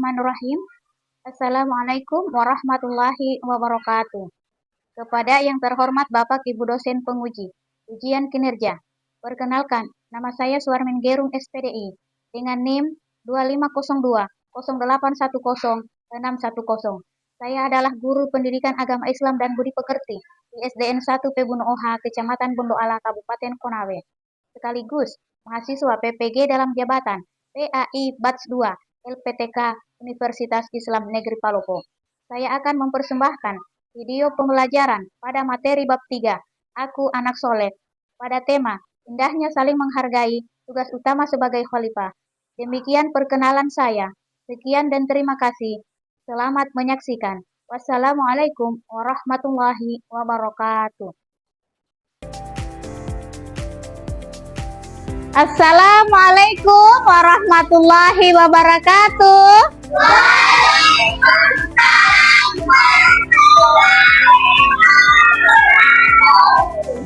Bismillahirrahmanirrahim. Assalamualaikum warahmatullahi wabarakatuh. Kepada yang terhormat Bapak Ibu dosen penguji ujian kinerja. Perkenalkan, nama saya Suarmin Gerung SPDI dengan NIM 2502-0810-610. Saya adalah guru pendidikan agama Islam dan budi pekerti di SDN 1 Pebun OH, Kecamatan Bondoala, Kabupaten Konawe. Sekaligus mahasiswa PPG dalam jabatan PAI Batch 2 LPTK Universitas Islam Negeri Palopo. Saya akan mempersembahkan video pembelajaran pada materi bab 3, Aku Anak Soleh, pada tema Indahnya Saling Menghargai, Tugas Utama Sebagai Khalifah. Demikian perkenalan saya. Sekian dan terima kasih. Selamat menyaksikan. Wassalamualaikum warahmatullahi wabarakatuh. Assalamualaikum warahmatullahi wabarakatuh.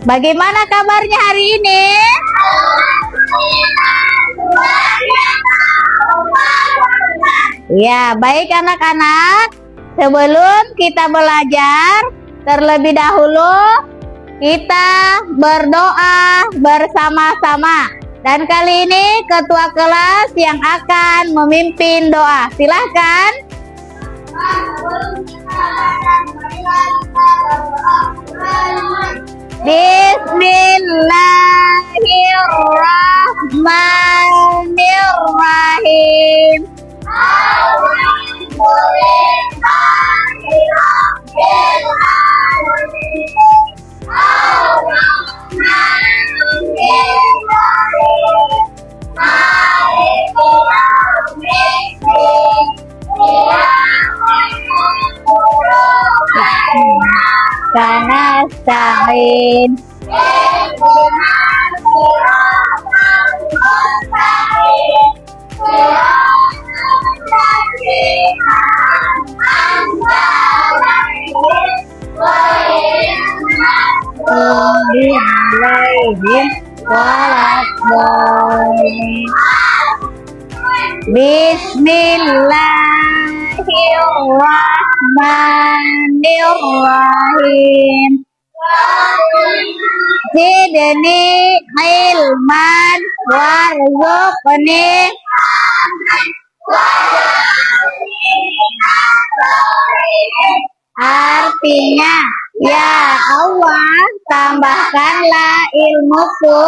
Bagaimana kabarnya hari ini? Ya, baik anak-anak. Sebelum kita belajar, terlebih dahulu kita berdoa bersama-sama. Dan kali ini ketua kelas yang akan memimpin doa. Silahkan. Bismillahirrahmanirrahim. Kanastain. Bismillahirrahmanirrahim. Zidni ilman warzuqni. Artinya, ya Allah, tambahkanlah ilmuku.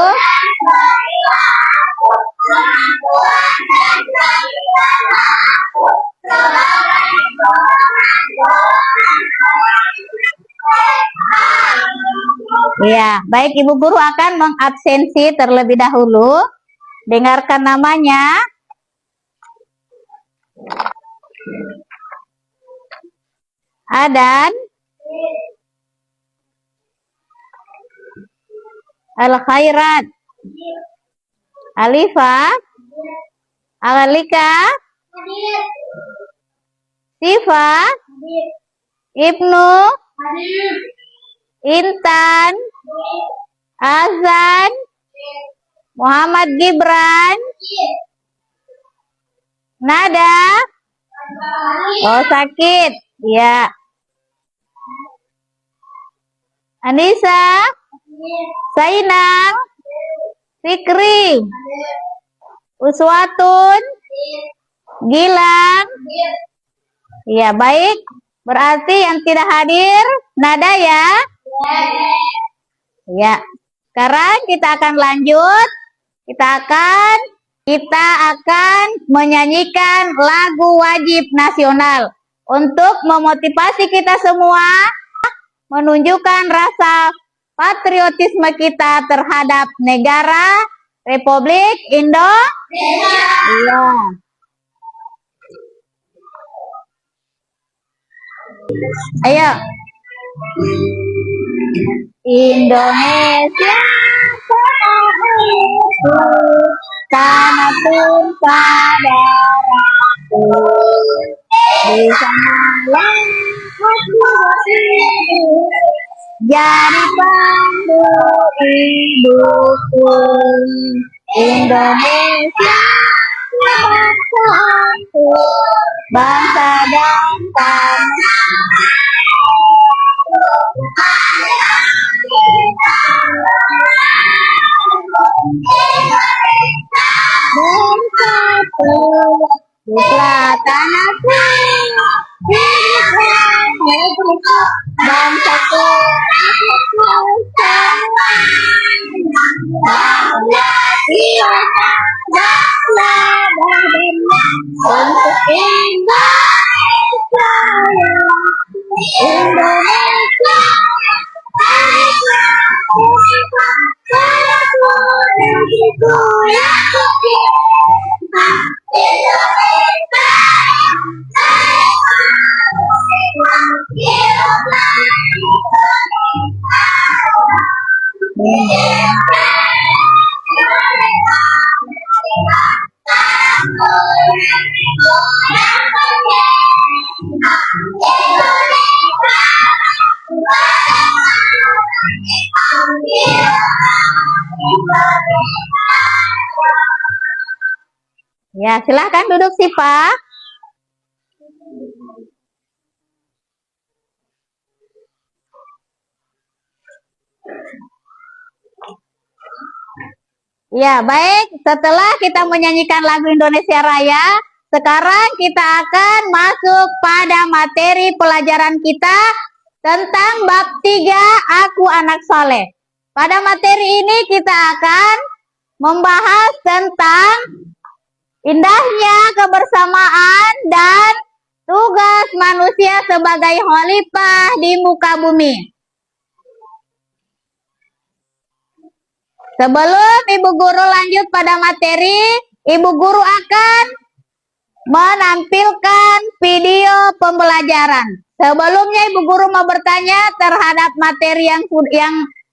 Ya, baik, Ibu Guru akan mengabsensi terlebih dahulu. Dengarkan namanya. Adan, Al-Khairat, Alifa, Alika, Sifa, Ibnu, Intan, Azan, Muhammad Gibran, Nada. Oh, sakit. Ya. Anissa, Sainang, Fikri, Uswatun, Gilang. Ya, baik. Berarti yang tidak hadir Nada ya. Ya. Sekarang kita akan lanjut. Kita akan menyanyikan lagu wajib nasional untuk memotivasi kita semua, menunjukkan rasa patriotisme kita terhadap negara Republik Indonesia. Ya. Ayo. Indonesia tanah tumpah darahku, di sanalah aku jadi pandu ibuku. Indonesia bangsa dan tanah. Bersatu buka tanahku, bangsaku, untuk Indonesia, Indonesia, Ya, silahkan duduk Sipa. Ya, baik. Setelah kita menyanyikan lagu Indonesia Raya, sekarang kita akan masuk pada materi pelajaran kita tentang bab 3, Aku Anak Soleh. Pada materi ini kita akan membahas tentang indahnya kebersamaan dan tugas manusia sebagai khalifah di muka bumi. Sebelum Ibu Guru lanjut pada materi, Ibu Guru akan menampilkan video pembelajaran. Sebelumnya Ibu Guru mau bertanya terhadap materi yang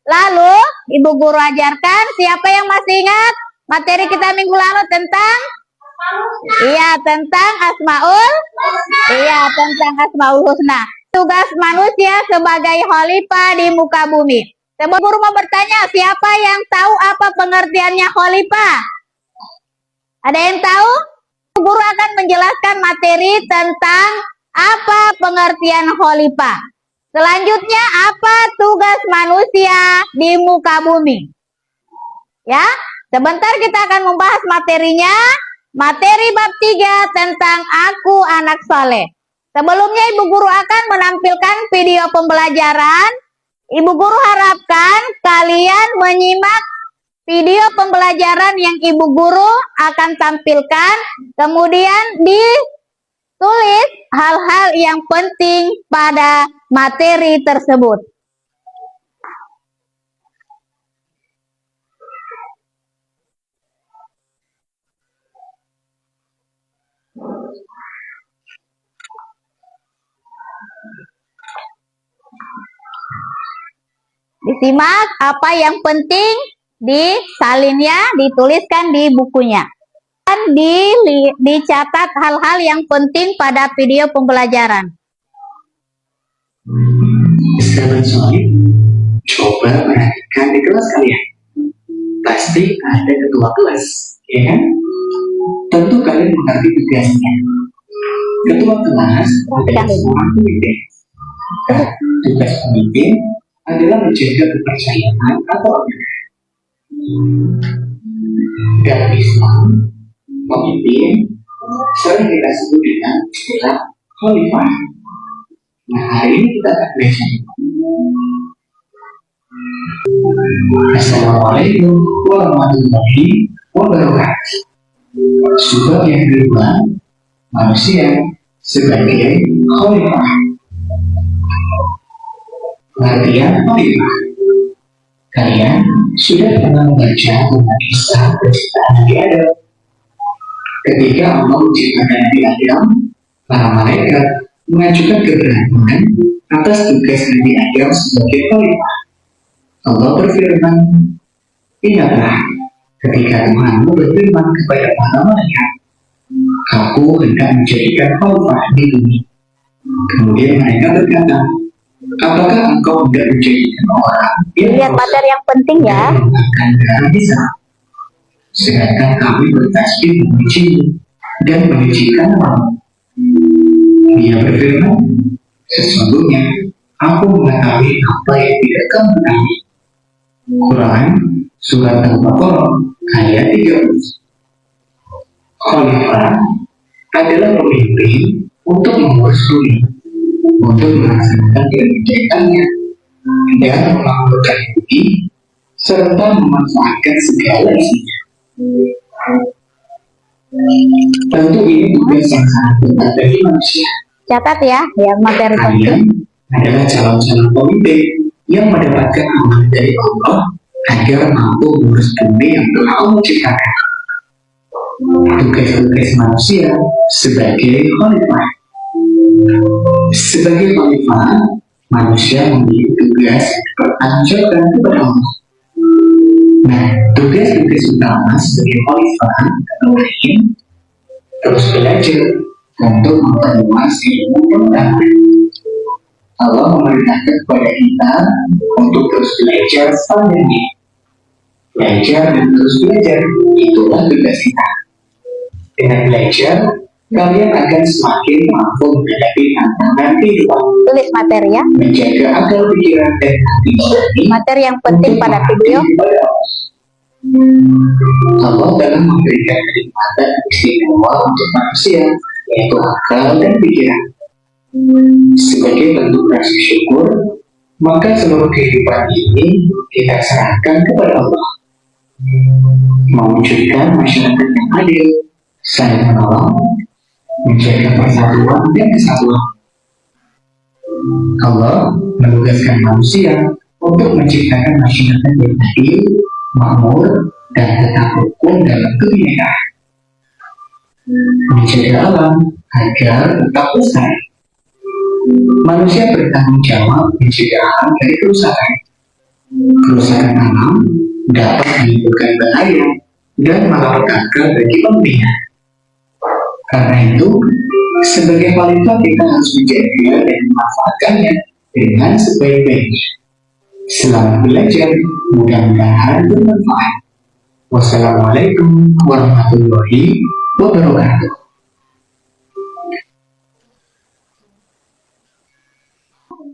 lalu Ibu Guru ajarkan. Siapa yang masih ingat materi kita minggu lalu tentang? Iya, tentang Asmaul Husna. Tugas manusia sebagai khalifah di muka bumi. Ibu Guru mau bertanya, siapa yang tahu apa pengertiannya khalifah? Ada yang tahu? Ibu Guru akan menjelaskan materi tentang apa pengertian khalifah. Selanjutnya, apa tugas manusia di muka bumi? Ya, sebentar kita akan membahas materinya. Materi bab 3 tentang Aku Anak Soleh. Sebelumnya Ibu Guru akan menampilkan video pembelajaran. Ibu Guru harapkan kalian menyimak video pembelajaran yang Ibu Guru akan tampilkan. Kemudian ditulis hal-hal yang penting pada materi tersebut. Disimak apa yang penting, disalinnya, dituliskan di bukunya. Dan dicatat hal-hal yang penting pada video pembelajaran. Sahabat soleh, coba perhatikan di kelas kalian. Pasti ada ketua kelas, ya kan? Tentu kalian mengerti tugasnya. Ketua kelas adalah seorang pemimpin. Tugas pemimpin adalah menjaga kepercayaan atau amanah. Dalam Islam, pemimpin sering kita sebut dengan istilah khalifah. Nah, hari ini kita akan belajar. Assalamualaikum warahmatullahi wabarakatuh. Sebab yang kedua, manusia sebagai khalifah. Pengertian khalifah. Kalian sudah pernah membaca tentang kisah penciptaan Nabi Adam. Ketika Allah menciptakan Nabi Adam, para malaikat mengajukan keberanian atas tugas Nabi Adam sebagai khalifah. Allah berfirman, ingatlah ketika Tuhanmu berfirman kepada para malaikat, Aku hendak menjadikan khalifah di bumi. Kemudian mereka berkata, apakah engkau hendak menjadikan orang yang lihat materi yang penting ya. memakan darah Isa? sedangkan kami bertasbih memujimu dan mensucikan namamu. Dia berfirman, sesungguhnya aku mengetahui apa yang tidak kamu ketahui. Quran Surat Al-Baqarah ayat 13. Khalifah adalah pemimpin untuk mengurus bumi, untuk melaksanakan kebijakannya, dan memakmurkan bumi, serta memanfaatkan segala isinya. Tentu ini tugas yang sangat berat bagi manusia. Catat ya, yang materi Kalian penting. adalah calon-calon pemimpin yang mendapatkan amanah dari Allah agar mampu mengurus bumi yang telah Allah ciptakan. Tugas-tugas manusia sebagai khalifah. Sebagai khalifah, manusia memiliki tugas bertanggung kepada Allah. Nah, tugas-tugas utama sebagai khalifah antara lain terus belajar untuk memperluas ilmu pengetahuan. Allah memerintahkan kepada kita untuk terus belajar sepanjangnya. Belajar dan terus belajar, itulah tugas kita. Dengan belajar, kalian akan semakin mampu menghadapi tantangan kehidupan. Tulis materi ya. Menjaga akal pikiran dan hati ini Materi yang penting untuk pada mengabdi video. kepada Allah. Allah telah memberikan kenikmatan istimewa untuk manusia, yaitu akal dan pikiran. Sebagai bentuk rasa syukur, maka seluruh kehidupan ini kita serahkan kepada Allah. Mewujudkan masyarakat yang adil, saling menolong, menjaga persatuan dan kesatuan. Allah menugaskan manusia untuk menciptakan masyarakat yang adil, makmur, dan tetap rukun dalam kebinekaan. Menjaga alam agar tetap lestari. Manusia bertanggung jawab mencegah alam dari kerusakan. Kerusakan alam dapat menimbulkan bahaya dan malapetaka bagi pemilihan. Karena itu, sebagai khalifah kita harus menjaga dan memanfaatkannya dengan sebaik-baiknya. Selamat belajar, mudah-mudahan bermanfaat. Wassalamualaikum warahmatullahi wabarakatuh.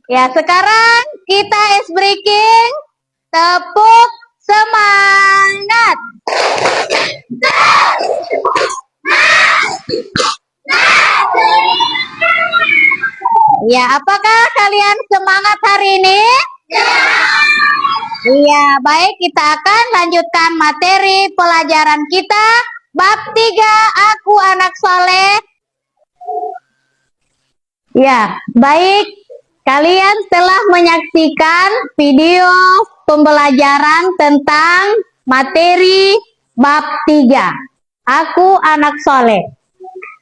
Ya, sekarang kita ice breaking. Tepuk semangat. Ya, apakah kalian semangat hari ini? Iya, baik, kita akan lanjutkan materi pelajaran kita. Bab 3, Aku Anak Soleh. Ya, baik. Kalian telah menyaksikan video pembelajaran tentang materi bab 3. Aku Anak Soleh.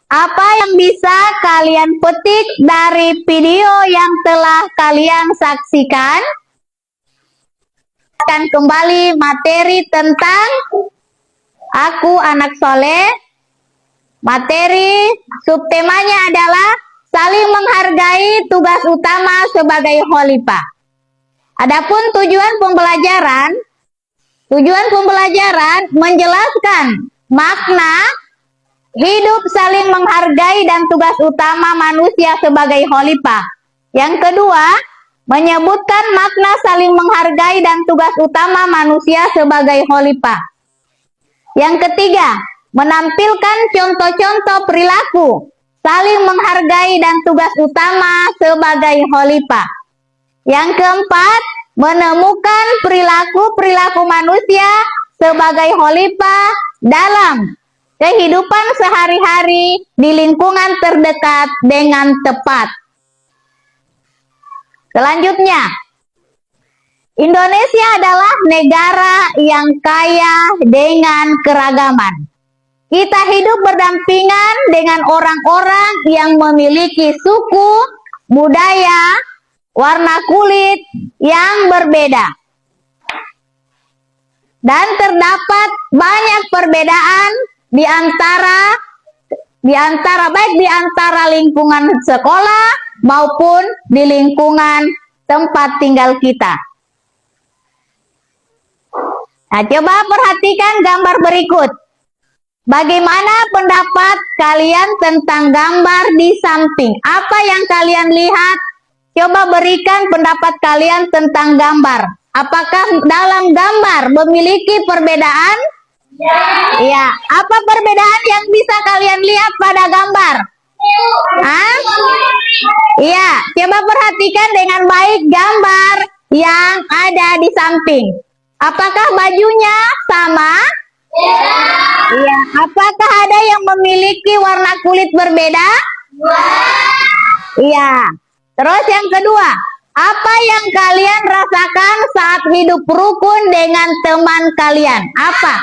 Apa yang bisa kalian petik dari video yang telah kalian saksikan? Akan kembali materi tentang Aku Anak Soleh. Materi subtemanya adalah saling menghargai tugas utama sebagai khalifah. Adapun tujuan pembelajaran menjelaskan makna hidup saling menghargai dan tugas utama manusia sebagai khalifah. Yang kedua, menyebutkan makna saling menghargai dan tugas utama manusia sebagai khalifah. Yang ketiga, menampilkan contoh-contoh perilaku saling menghargai dan tugas utama sebagai khalifah. Yang keempat, menemukan perilaku-perilaku manusia sebagai khalifah dalam kehidupan sehari-hari di lingkungan terdekat dengan tepat. Selanjutnya, Indonesia adalah negara yang kaya dengan keragaman. Kita hidup berdampingan dengan orang-orang yang memiliki suku, budaya, warna kulit yang berbeda. Dan terdapat banyak perbedaan di antara lingkungan sekolah maupun di lingkungan tempat tinggal kita. Nah, coba perhatikan gambar berikut. Bagaimana pendapat kalian tentang gambar di samping? Apa yang kalian lihat? Coba berikan pendapat kalian tentang gambar. Apakah dalam gambar memiliki perbedaan? Ya. Apa perbedaan yang bisa kalian lihat pada gambar? Iya, coba perhatikan dengan baik gambar yang ada di samping. Apakah bajunya sama? Iya. Apakah ada yang memiliki warna kulit berbeda? Iya. Terus yang kedua, apa yang kalian rasakan saat hidup rukun dengan teman kalian? Apa?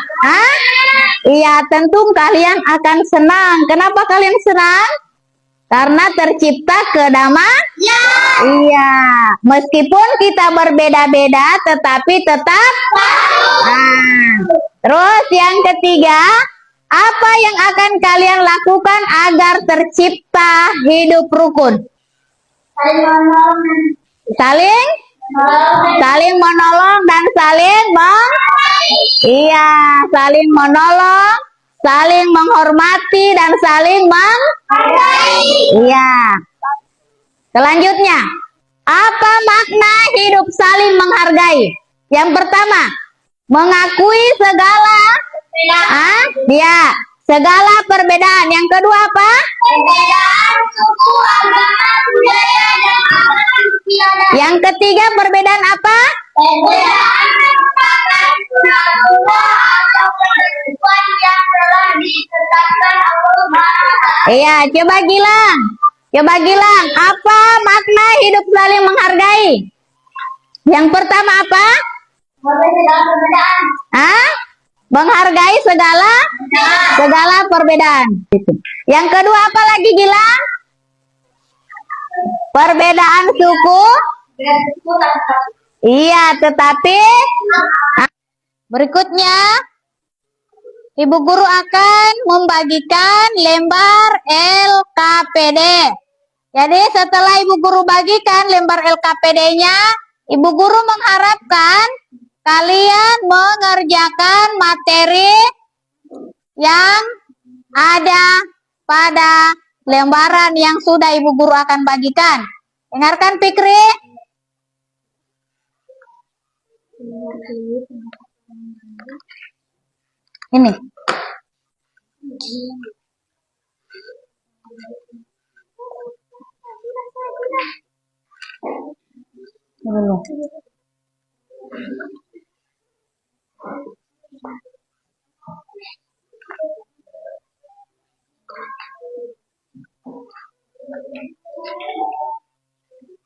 Iya, tentu kalian akan senang. Kenapa kalian senang? Karena tercipta kedamaian. Iya. Meskipun kita berbeda-beda, tetapi tetap. Terus yang ketiga, apa yang akan kalian lakukan agar tercipta hidup rukun? Saling menolong dan saling Iya, saling menolong, saling menghormati dan saling Iya. Selanjutnya, apa makna hidup saling menghargai? Yang pertama, mengakui segala segala perbedaan. Yang kedua apa? Perbedaan suku, agama, budaya, dan adat. Yang ketiga perbedaan apa? Perbedaan merupakan sunatullah atau ketentuan yang telah ditetapkan Allah. Iya, coba Gilang, apa makna hidup saling menghargai? Yang pertama apa? Menghargai segala perbedaan. Yang kedua apa lagi Gilang? Perbedaan suku. Iya, tetapi berikutnya Ibu Guru akan membagikan lembar LKPD. Jadi setelah Ibu Guru bagikan lembar LKPD-nya, Ibu Guru mengharapkan kalian mengerjakan materi yang ada pada lembaran yang sudah Ibu Guru akan bagikan. Dengarkan Fikri. Ini.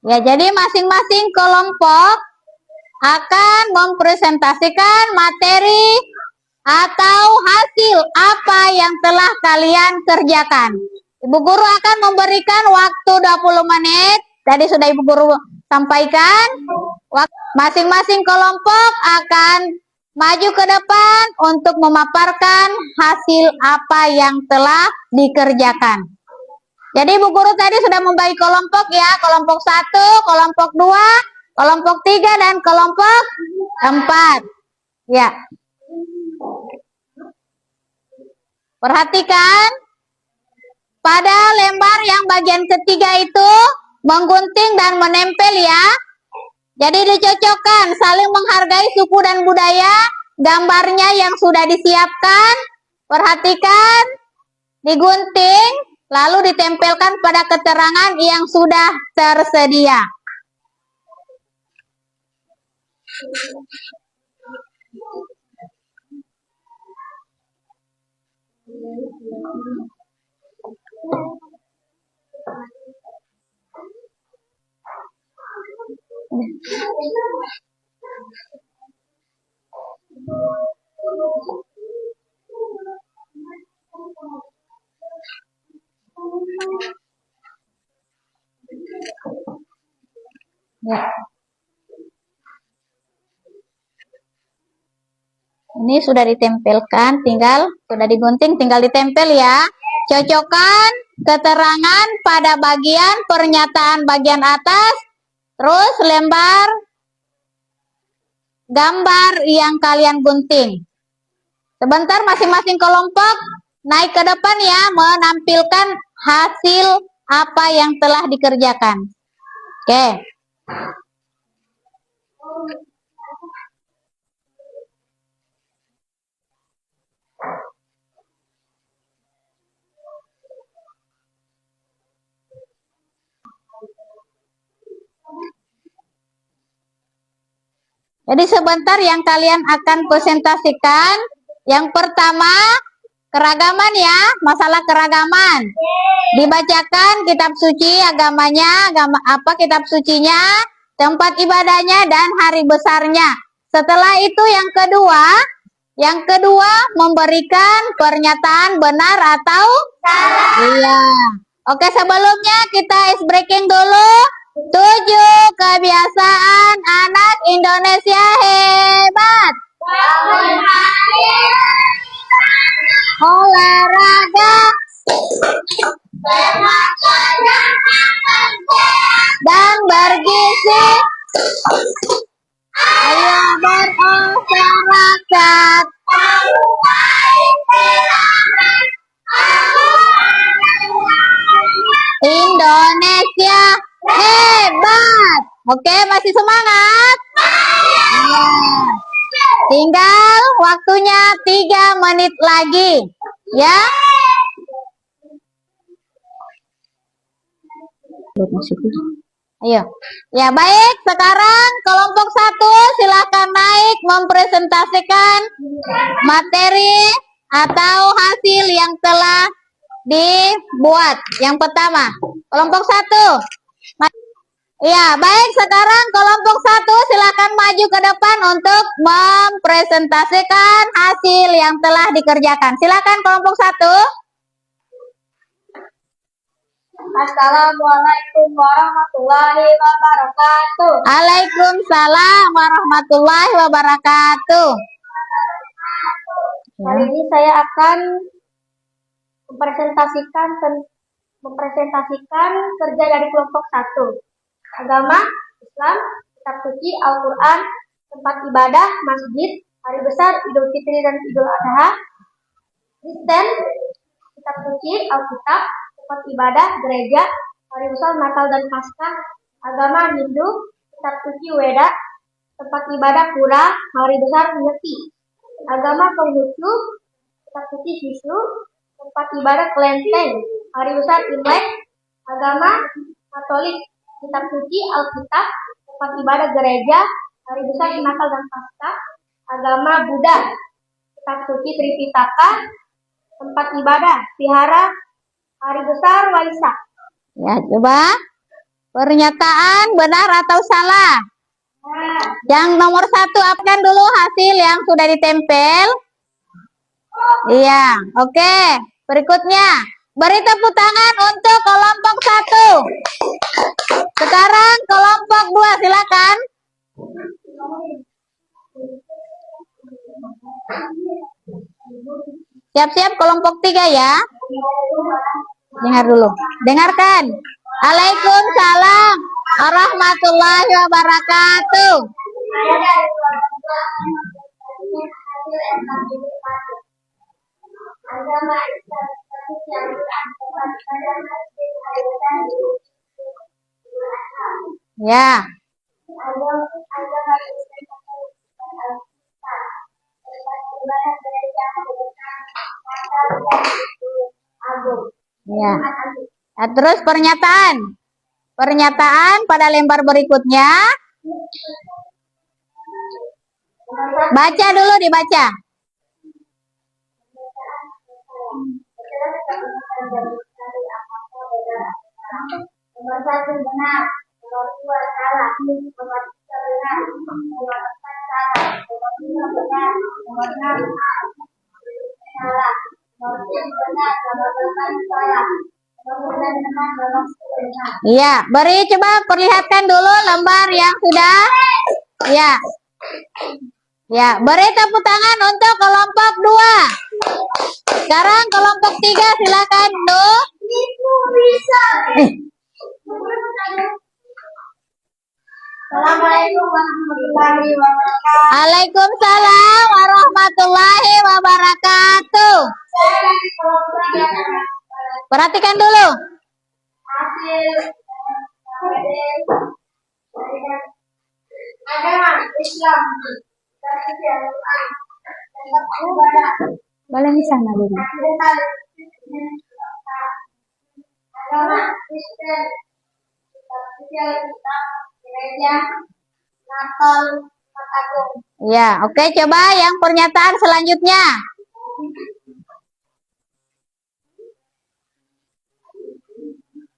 Ya, jadi masing-masing kelompok akan mempresentasikan materi atau hasil apa yang telah kalian kerjakan. Ibu Guru akan memberikan waktu 20 menit. Tadi sudah Ibu Guru sampaikan. Masing-masing kelompok akan maju ke depan untuk memaparkan hasil apa yang telah dikerjakan. Jadi Ibu Guru tadi sudah membagi kelompok ya, kelompok 1, kelompok 2, kelompok 3, dan kelompok 4. Ya. Perhatikan, pada lembar yang bagian ketiga itu menggunting dan menempel ya. Jadi dicocokkan, saling menghargai suku dan budaya, gambarnya yang sudah disiapkan. Perhatikan, digunting, lalu ditempelkan pada keterangan yang sudah tersedia. Ya. Ini sudah ditempelkan, sudah digunting, tinggal ditempel ya. Cocokkan keterangan pada bagian pernyataan bagian atas, terus lembar gambar yang kalian gunting. Sebentar masing-masing kelompok naik ke depan ya, menampilkan hasil apa yang telah dikerjakan. Oke. Jadi sebentar yang kalian akan presentasikan. Yang pertama, keragaman ya, masalah keragaman. Dibacakan kitab suci agamanya, kitab sucinya, tempat ibadahnya, dan hari besarnya. Setelah itu yang kedua memberikan pernyataan benar atau salah. Iya. Oke, sebelumnya kita ice breaking dulu. 7 kebiasaan anak Indonesia hebat. Olahraga dan bergizi. Ayo bermasyarakat. Indonesia hebat. Oke, masih semangat? Ya. Tinggal waktunya 3 menit lagi. Ya. Ayo. Ya, baik. Sekarang kelompok 1 silakan naik mempresentasikan materi atau hasil yang telah dibuat. Yang pertama, kelompok 1. Ya, baik. Sekarang kelompok 1 silakan maju ke depan untuk mempresentasikan hasil yang telah dikerjakan. Silakan kelompok 1. Assalamualaikum warahmatullahi wabarakatuh. Waalaikumsalam warahmatullahi wabarakatuh. Hari ini saya akan mempresentasikan kerja dari kelompok 1. Agama, Islam, kitab suci, Al-Quran, tempat ibadah, masjid, hari besar, Idul Fitri dan Idul Adha, Kristen, kitab suci, Alkitab, tempat ibadah, gereja, hari besar, Natal dan Paskah, agama Hindu, kitab suci, Weda, tempat ibadah, Pura, hari besar, Nyepi, agama Konghucu, kitab suci, Sisu, tempat ibadah, Kelenteng, hari besar, Imlek, agama Katolik, kitab suci, Alkitab, tempat ibadah, gereja, hari besar, Natal dan Paskah, agama Buddha, kitab suci, Tripitaka, tempat ibadah, vihara, hari besar, Waisak. Ya, coba pernyataan benar atau salah. Yang nomor 1 apakan dulu hasil yang sudah ditempel. Iya, oke. Berikutnya, beri tepuk tangan untuk kelompok 1. Sekarang kelompok 2, silakan. Siap-siap kelompok 3 ya. Dengar dulu. Dengarkan. Waalaikumsalam warahmatullahi wabarakatuh. Ya. Ya. Nah, terus pernyataan pada lembar berikutnya. Baca dulu, dibaca. Nomor 1 benar, nomor 2 salah, nomor 3 benar, nomor 4 salah, nomor 5 benar, nomor 6 salah, nomor 7 benar, nomor 8 salah, nomor 9 benar, nomor 10 benar. Iya, beri coba perlihatkan dulu lembar yang sudah. Ya. Ya, beri tepuk tangan untuk kelompok 2. Sekarang kelompok 3 silakan, Do. Itu bisa. Assalamualaikum warahmatullahi wabarakatuh. Waalaikumsalam warahmatullahi wabarakatuh. Perhatikan dulu. Hasil agama Islam Boleh di sana dulu. agama Kristen, gereja, Natal, Agung. Ya, oke, coba yang pernyataan selanjutnya.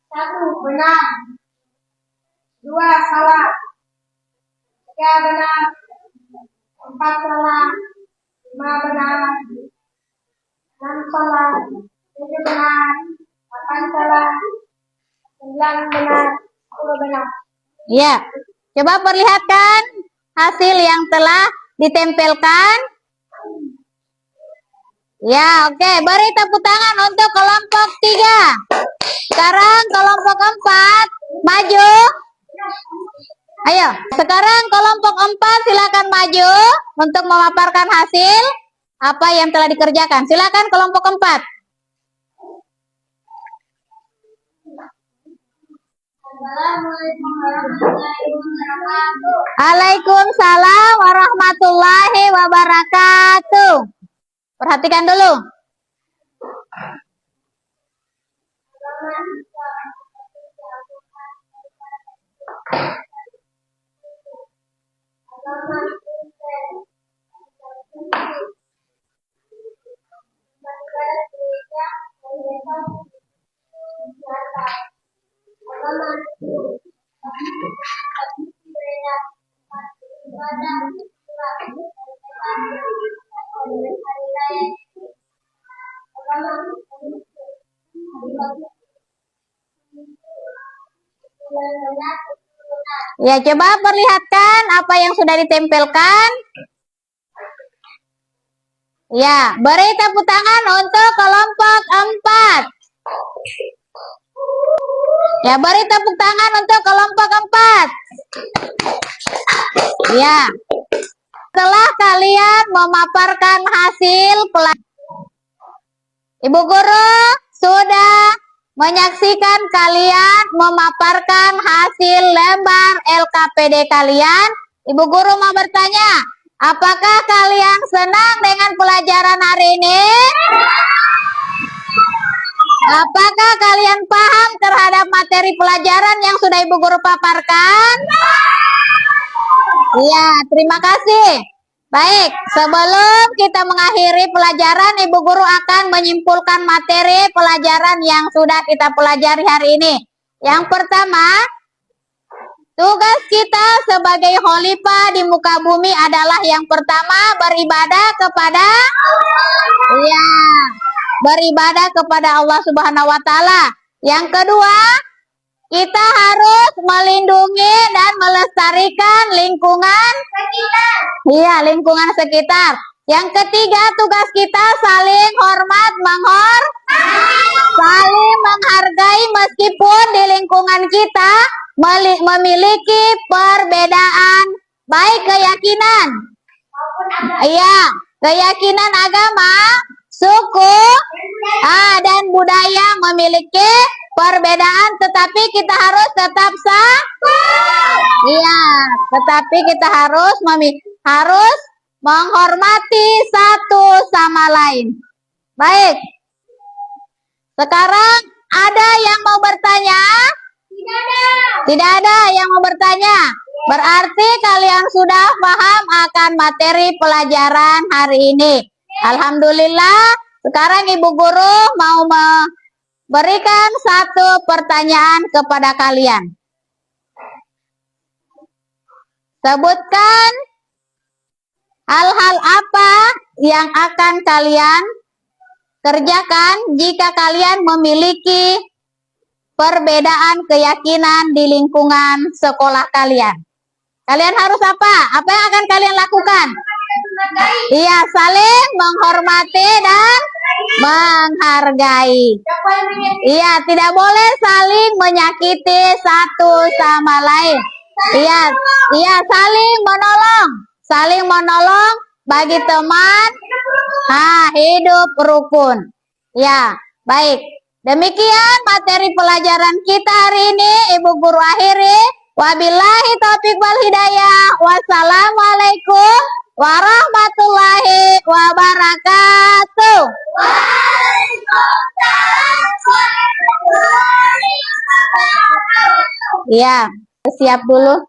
Satu benar, dua salah, tiga benar, empat salah, lima benar, enam salah, tujuh benar, delapan salah, 9 benar, 10 benar. Ya, coba perlihatkan hasil yang telah ditempelkan. Ya, oke, beri tepuk tangan untuk kelompok 3. Sekarang kelompok 4 maju. Ayo, sekarang kelompok 4 silakan maju untuk memaparkan hasil apa yang telah dikerjakan. Silakan kelompok 4. Waalaikumsalam warahmatullahi wabarakatuh. Perhatikan dulu. Ya, coba perlihatkan apa yang sudah ditempelkan. Ya, beri tepuk tangan untuk kelompok 4. Ya, beri tepuk tangan untuk kelompok 4. Ya, setelah kalian memaparkan hasil Ibu Guru sudah menyaksikan kalian memaparkan hasil lembar LKPD kalian. Ibu Guru mau bertanya, apakah kalian senang dengan pelajaran hari ini? Apakah kalian paham terhadap materi pelajaran yang sudah Ibu Guru paparkan? Iya, terima kasih. Baik, sebelum kita mengakhiri pelajaran, Ibu Guru akan menyimpulkan materi pelajaran yang sudah kita pelajari hari ini. Yang pertama, tugas kita sebagai khalifah di muka bumi adalah yang pertama beribadah kepada beribadah kepada Allah Subhanahu wa taala. Yang kedua, kita harus melindungi dan melestarikan lingkungan sekitar. Iya, lingkungan sekitar. Yang ketiga, tugas kita saling hormat, saling menghargai meskipun di lingkungan kita memiliki perbedaan baik keyakinan. Iya, keyakinan agama, suku, dan budaya memiliki perbedaan, tetapi kita harus tetap tetapi kita harus menghormati satu sama lain. Baik. Sekarang ada yang mau bertanya? Tidak ada yang mau bertanya. Berarti kalian sudah paham akan materi pelajaran hari ini. Alhamdulillah. Sekarang Ibu Guru mau berikan satu pertanyaan kepada kalian. Sebutkan hal-hal apa yang akan kalian kerjakan jika kalian memiliki perbedaan keyakinan di lingkungan sekolah kalian. Kalian harus apa? Apa yang akan kalian lakukan? Iya, saling menghormati dan menghargai. Iya, tidak boleh saling menyakiti satu sama lain. Iya, iya, saling menolong bagi teman. Hidup rukun. Ya, baik. Demikian materi pelajaran kita hari ini, Ibu Guru akhiri. Wabillahi taufiq wal hidayah. Wassalamualaikum warahmatullahi wabarakatuh. Iya, siap dulu.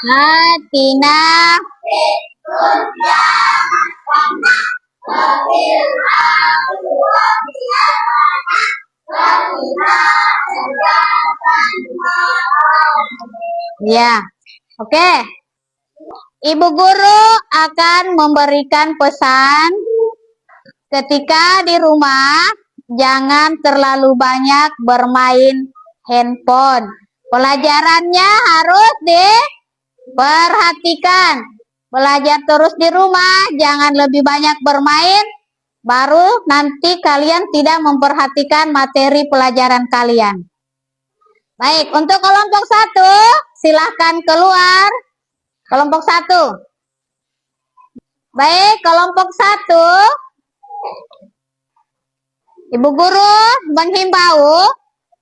Atina ya, oke. Ibu Guru akan memberikan pesan ketika di rumah jangan terlalu banyak bermain handphone. Pelajarannya harus diperhatikan. Belajar terus di rumah, jangan lebih banyak bermain, baru nanti kalian tidak memperhatikan materi pelajaran kalian. Baik, untuk kelompok 1, silahkan keluar. Kelompok 1. Baik, kelompok 1. Ibu Guru menghimbau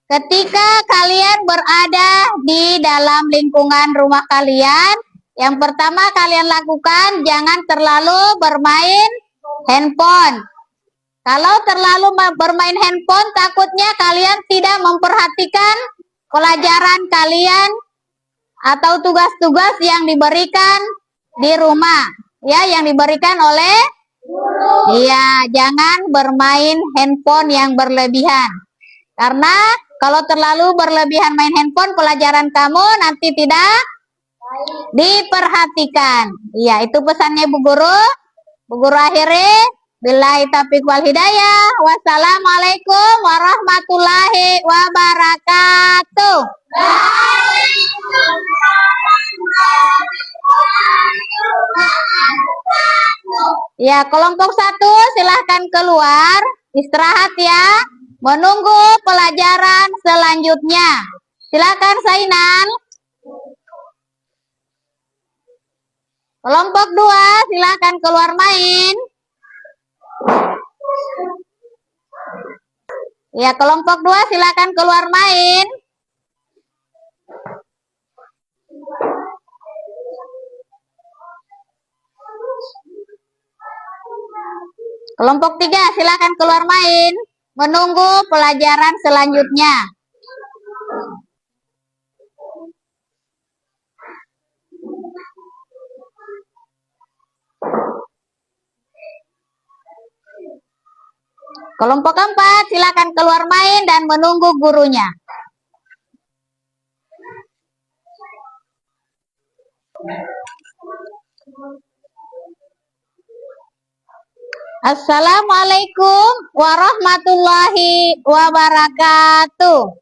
ketika kalian berada di dalam lingkungan rumah kalian, yang pertama kalian lakukan jangan terlalu bermain handphone. Kalau terlalu bermain handphone, takutnya kalian tidak memperhatikan pelajaran kalian atau tugas-tugas yang diberikan di rumah, ya, yang diberikan oleh jangan bermain handphone yang berlebihan. Karena kalau terlalu berlebihan main handphone, pelajaran kamu nanti tidak diperhatikan. Iya, itu pesannya Bu Guru. Bu Guru akhiri. Billahi taufiq wal hidayah. Wassalamualaikum warahmatullahi wabarakatuh. Ya, kelompok 1 silahkan keluar, istirahat ya, menunggu pelajaran selanjutnya. Silakan Sainan. Kelompok 2 silahkan keluar main. Ya, kelompok 2 silakan keluar main. Kelompok 3 silakan keluar main, menunggu pelajaran selanjutnya. Kelompok 4 silakan keluar main dan menunggu gurunya. Assalamualaikum warahmatullahi wabarakatuh.